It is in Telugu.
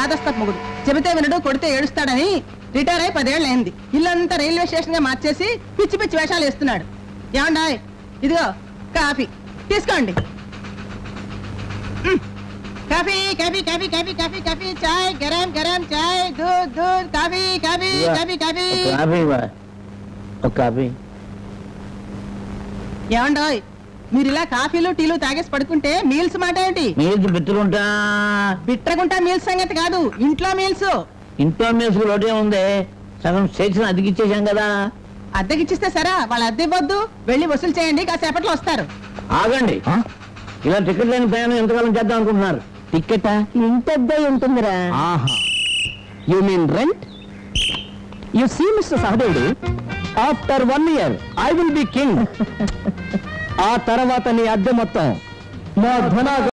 చాదస్త మొగుడు. చెబితే వినడు, కొడితే ఏడుస్తాడని రిటైర్ అయి 10 ఏళ్ళు అయింది. ఇల్లంతా రైల్వే స్టేషన్ గా మార్చేసి పిచ్చి పిచ్చి వేషాలు వేస్తున్నాడు. ఏమండాయ్, ఇదిగో కాఫీ తీసుకోండి. Coffee coffee coffee coffee coffee coffee చాయ్ గరం గరం చాయ్ దూద్ దూద్ coffee coffee coffee coffee coffee. ఏమండాయ్, మీరు ఇలా కాఫీలు టీలు తాగేసి పడుకుంటే మీల్స్ మాట ఏంటి? మీల్స్ బిట్టుకుంటా. బిట్రకుంటా మీల్స్ సంగతి కాదు, ఇంట్లో మీల్స్. ఇంట్లో మీల్స్ లోటే ఉంది, సగం స్టేషన్ అతికిచ్చేసాం కదా. అద్దెకిచ్చిస్తే సరే, వాళ్ళ అద్దె ఇవ్వద్దు, వెళ్ళి వసూలు చేయండి, కాసేపట్లో వస్తారు. ఆగండి, ఇలా టికెట్ లేని ప్రయాణం ఎంతకాలం చేద్దాం అనుకుంటున్నారు? టికెట్ ఇంత ఉంటుందిరా. You mean rent? You see mister Sahadevudu, after 1 year I will be king. ఆ తర్వాత నీ అద్దె మొత్తం మా ధన